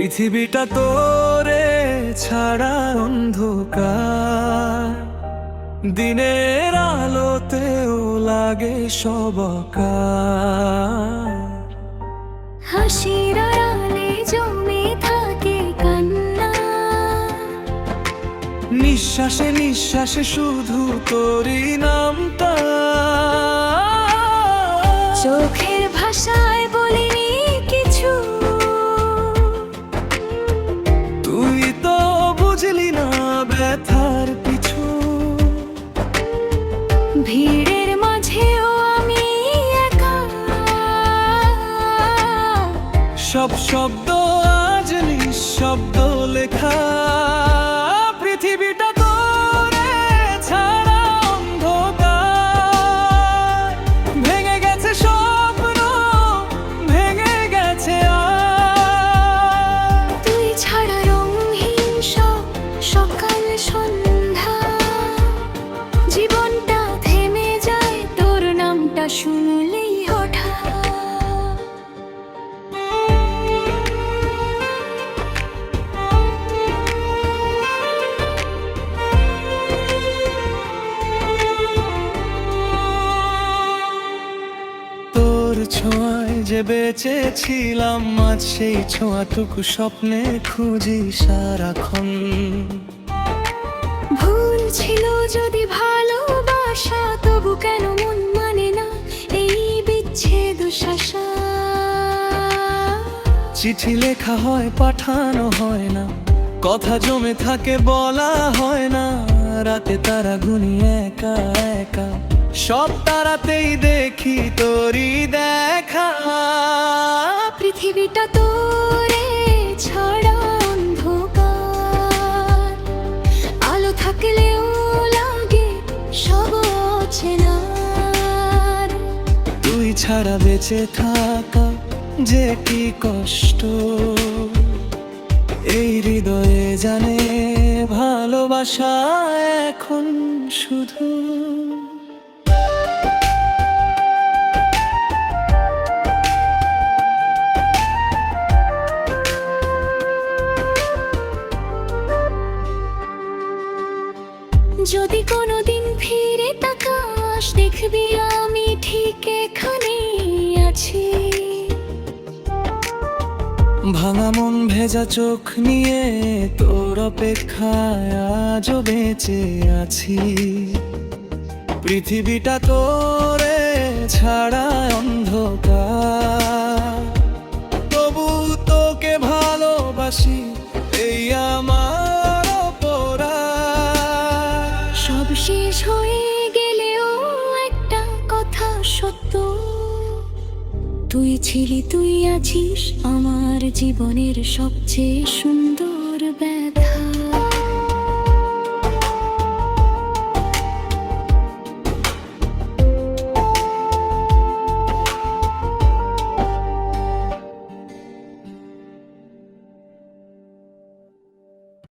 পৃথিবীটা তোরে ছাড়া অন্ধকার, দিনের আলোতেও লাগে সবকার। হাসির আড়ালে জমে থাকে কান্না, নিঃশ্বাসে নিঃশ্বাসে শুধু তোরই নামটা। চোখের ভাষায় বলিনি কিছু, তুই তো বুঝলি না ব্যথার পিছু। ভিড়ের মাঝেও আমি একা, সব শব্দ আজ নিঃশব্দ লেখা। পৃথিবীটা তোরে ছাড়া অন্ধকার, ভেঙে গেছে স্বপ্ন, ভেঙে গেছে আর। তুই ছাড়া রঙহীন সব সকাল সন্ধ্যা, জীবনটা থেমে যায় তোর নামটা শুনলেই হঠাৎ। তোর ছোঁয়ায় যে বেঁচেছিলাম, আজ সেই ছোঁয়াটুকু স্বপ্নে খুঁজি সারাক্ষণ। ভুল ছিল যদি ভালোবাসা, তবু কেন মন মানে না এই বিচ্ছেদ শাসা। চিঠি লেখা হয় পাঠানো হয় না, কথা জমে থাকে বলা হয় না। রাতে তারা গুনি একা একা, সব তারাতেই দেখি তোরই দেখা। পৃথিবীটা তোরে ছাড়া অন্ধকার, আলো থাকলেও লাগে সব অচেনার। তুই ছাড়া বেঁচে থাকা যে কি কষ্ট, এই হৃদয়ে জানে ভালোবাসা এখন শুধু। যদি কোনোদিন ফিরে তাকাস, দেখবি আমি ঠিক এখানেই আছি। ভাঙা মন ভেজা চোখ নিয়ে তোর অপেক্ষায় আজও বেঁচে আছি। পৃথিবীটা তোরে ছাড়া অন্ধকার, তবু তোকে ভালোবাসি এই আমার অপরাধ। সব শেষ হয়ে গেলেও একটা কথা সত্য, তুই ছিলি তুই আছিস আমার জীবনের সবচেয়ে সুন্দর।